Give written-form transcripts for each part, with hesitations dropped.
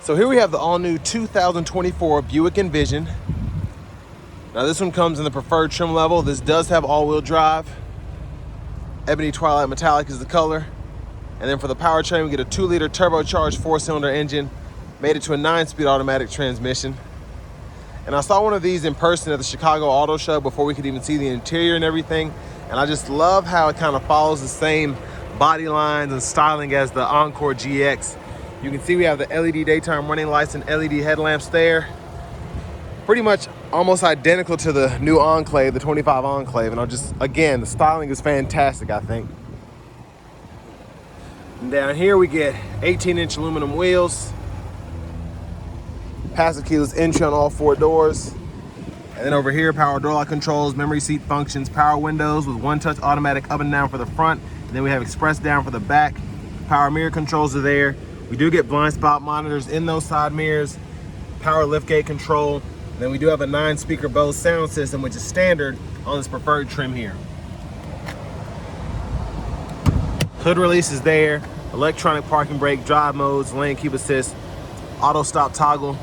So here we have the all-new 2024 Buick Envision. Now this one comes in the preferred trim level. This does have all-wheel drive. Ebony Twilight Metallic is the color. And then for the powertrain, we get a 2-liter turbocharged 4-cylinder engine, made it to a 9-speed automatic transmission. And I saw one of these in person at the Chicago Auto Show before we could even see the interior and everything. And I just love how it kind of follows the same body lines and styling as the Encore GX. You can see we have the LED daytime running lights and LED headlamps there. Pretty much almost identical to the new Enclave, the 25 Enclave. And again, the styling is fantastic, I think. And down here we get 18-inch aluminum wheels, passive keyless entry on all 4 doors. And then over here, power door lock controls, memory seat functions, power windows with 1-touch automatic up and down for the front. And then we have express down for the back. Power mirror controls are there. We do get blind spot monitors in those side mirrors, power liftgate control. And then we do have a 9-speaker Bose sound system, which is standard on this preferred trim here. Hood release is there, electronic parking brake, drive modes, lane keep assist, auto stop toggle.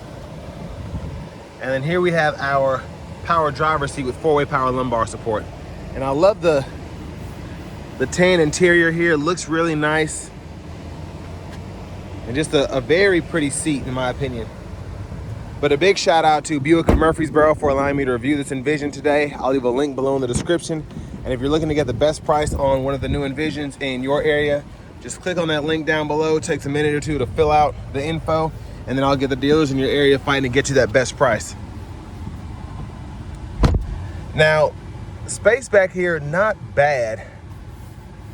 And then here we have our power driver's seat with 4-way power lumbar support. And I love the tan interior here. It looks really nice. And just a very pretty seat in my opinion. But a big shout out to Buick of Murfreesboro for allowing me to review this Envision today. I'll leave a link below in the description. And if you're looking to get the best price on one of the new Envisions in your area, just click on that link down below. It takes a minute or two to fill out the info, and then I'll get the dealers in your area fighting to get you that best price. Now, space back here, not bad.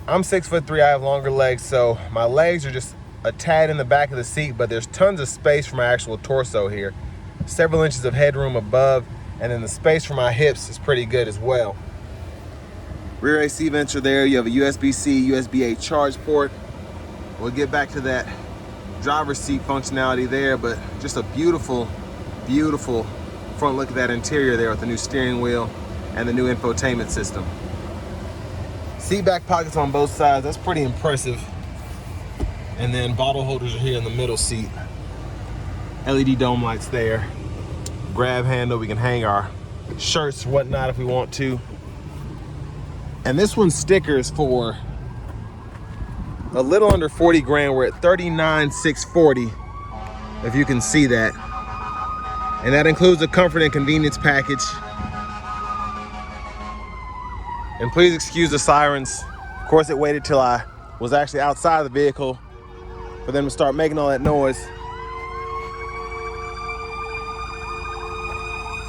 I'm 6'3", I have longer legs, so my legs are just a tad in the back of the seat, but there's tons of space for my actual torso here. Several inches of headroom above, and then the space for my hips is pretty good as well. Rear AC vents are there. You have a USB-C, USB-A charge port. We'll get back to that driver's seat functionality there, but just a beautiful, beautiful front look at that interior there with the new steering wheel and the new infotainment system. Seat back pockets on both sides, that's pretty impressive. And then bottle holders are here in the middle seat. LED dome lights there. Grab handle, we can hang our shirts, whatnot if we want to. And this one's stickers for a little under 40 grand. We're at 39,640, if you can see that. And that includes a comfort and convenience package. And please excuse the sirens. Of course, it waited till I was actually outside the vehicle for them to start making all that noise.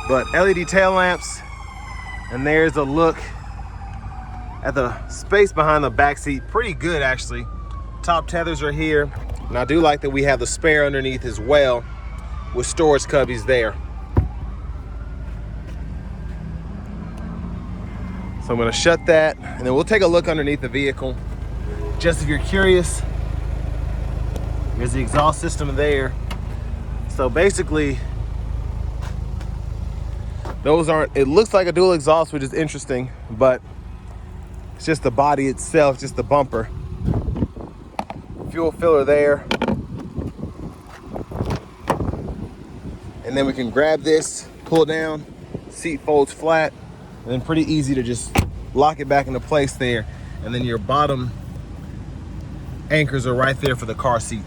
But LED tail lamps, and there's a look at the space behind the back seat. Pretty good actually. Top tethers are here, and I do like that we have the spare underneath as well with storage cubbies there. So I'm going to shut that, and then we'll take a look underneath the vehicle. Just if you're curious, here's the exhaust system there. So basically, those aren't, it looks like a dual exhaust, which is interesting, but it's just the body itself, just the bumper. Fuel filler there. And then we can grab this, pull down, seat folds flat, and then pretty easy to just lock it back into place there. And then your bottom anchors are right there for the car seat.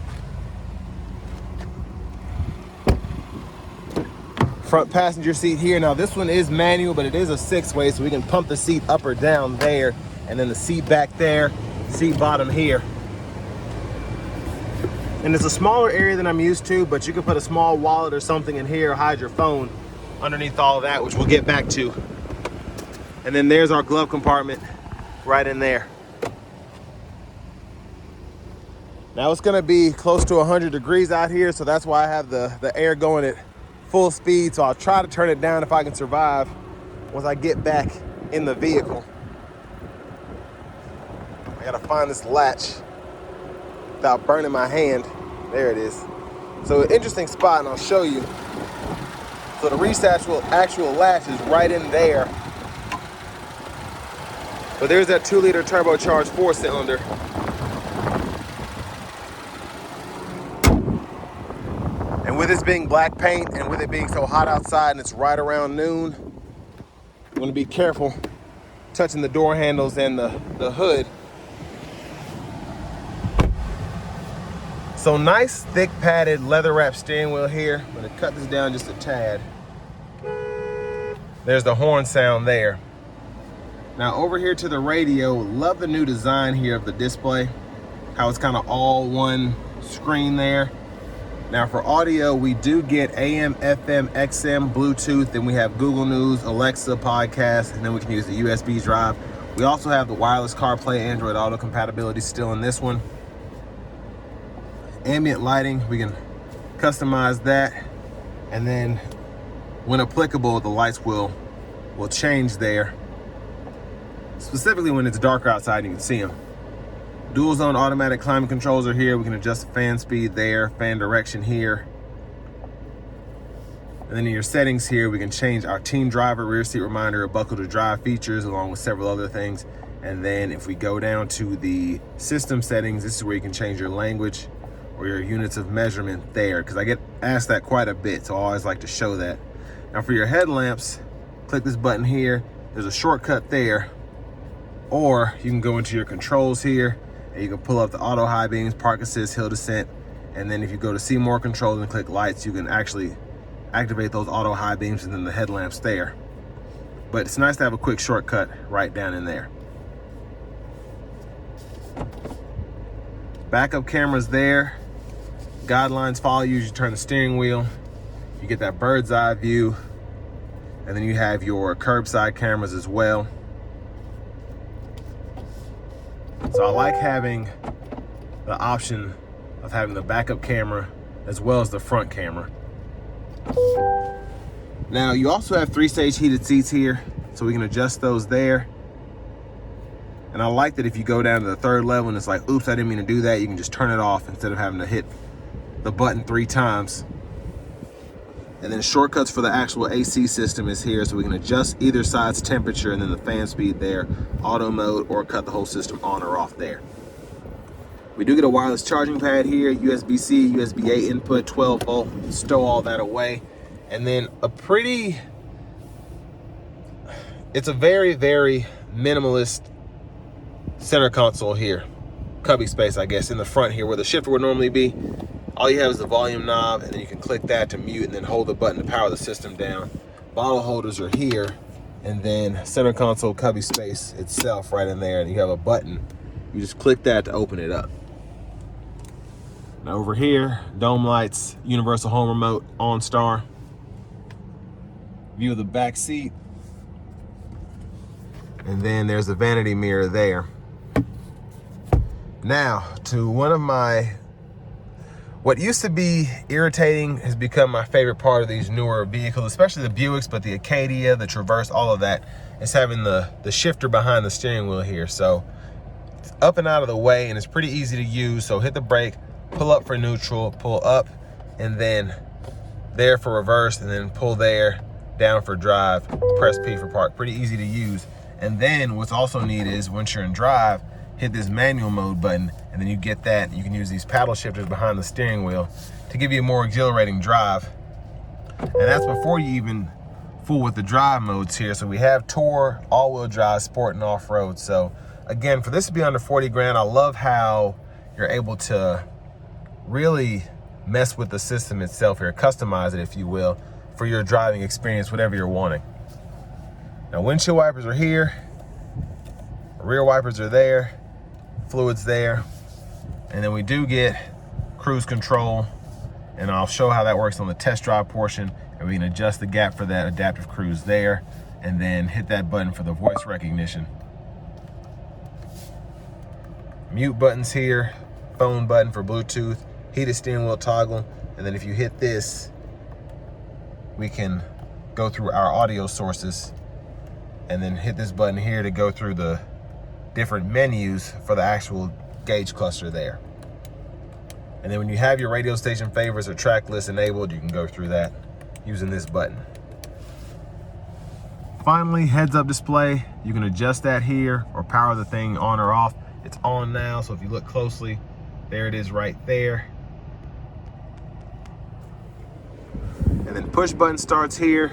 Front passenger seat here. Now this one is manual, but it is a 6-way, so we can pump the seat up or down there, and then the seat back there, seat bottom here. And it's a smaller area than I'm used to, but you can put a small wallet or something in here, hide your phone underneath all of that, which we'll get back to. And then there's our glove compartment right in there. Now it's gonna be close to 100 degrees out here, so that's why I have the air going at full speed. So I'll try to turn it down if I can survive once I get back in the vehicle. I gotta find this latch without burning my hand. There it is. So an interesting spot, and I'll show you. So the reach actual latch is right in there. But there's that 2-liter turbocharged 4-cylinder. And with this being black paint and with it being so hot outside and it's right around noon, I'm gonna be careful touching the door handles and the hood. So nice, thick padded leather wrap steering wheel here. I'm gonna cut this down just a tad. There's the horn sound there. Now over here to the radio, love the new design here of the display. How it's kind of all one screen there. Now for audio, we do get AM, FM, XM, Bluetooth, then we have Google News, Alexa, podcast, and then we can use the USB drive. We also have the wireless CarPlay, Android Auto compatibility still in this one. Ambient lighting, we can customize that. And then when applicable, the lights will change there. Specifically when it's darker outside and you can see them. Dual zone automatic climate controls are here. We can adjust the fan speed there, fan direction here. And then in your settings here, we can change our team driver, rear seat reminder, buckle to drive features, along with several other things. And then if we go down to the system settings, this is where you can change your language or your units of measurement there, because I get asked that quite a bit, so I always like to show that. Now for your headlamps, click this button here. There's a shortcut there, or you can go into your controls here, and you can pull up the auto high beams, park assist, hill descent, and then if you go to see more controls and click lights, you can actually activate those auto high beams and then the headlamps there. But it's nice to have a quick shortcut right down in there. Backup cameras there. Guidelines follow you as you turn the steering wheel. You get that bird's eye view, and then you have your curbside cameras as well. So I like having the option of having the backup camera as well as the front camera. Now you also have 3-stage heated seats here, so we can adjust those there. And I like that if you go down to the third level and it's like, oops, I didn't mean to do that, you can just turn it off instead of having to hit the button 3 times. And then shortcuts for the actual AC system is here, so we can adjust either side's temperature and then the fan speed there, auto mode, or cut the whole system on or off there. We do get a wireless charging pad here, USB-C, USB-A input, 12 volt, stow all that away. And then it's a very, very minimalist center console here. Cubby space, I guess, in the front here where the shifter would normally be. All you have is the volume knob, and then you can click that to mute and then hold the button to power the system down. Bottle holders are here, and then center console cubby space itself right in there, and you have a button. You just click that to open it up. Now over here, dome lights, universal home remote, OnStar. View of the back seat. And then there's a vanity mirror there. Now, to one of what used to be irritating has become my favorite part of these newer vehicles, especially the Buicks, but the Acadia, the Traverse, all of that, is having the shifter behind the steering wheel here. So it's up and out of the way, and it's pretty easy to use. So hit the brake, pull up for neutral, pull up, and then there for reverse, and then pull there, down for drive, press P for park. Pretty easy to use. And then what's also neat is once you're in drive, hit this manual mode button, and then you get that. You can use these paddle shifters behind the steering wheel to give you a more exhilarating drive. And that's before you even fool with the drive modes here. So we have Tour, all-wheel drive, sport, and off-road. So again, for this to be under 40 grand, I love how you're able to really mess with the system itself here, customize it, if you will, for your driving experience, whatever you're wanting. Now, windshield wipers are here, rear wipers are there, fluids there, and then we do get cruise control, and I'll show how that works on the test drive portion, and we can adjust the gap for that adaptive cruise there, and then hit that button for the voice recognition. Mute buttons here, phone button for Bluetooth, heated steering wheel toggle, and then if you hit this, we can go through our audio sources, and then hit this button here to go through the different menus for the actual gauge cluster there. And then when you have your radio station favorites or track list enabled, you can go through that using this button. Finally, heads up display. You can adjust that here or power the thing on or off. It's on now, so if you look closely, there it is right there. And push button starts here.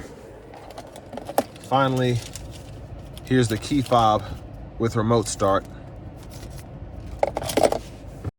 Finally, here's the key fob with remote start.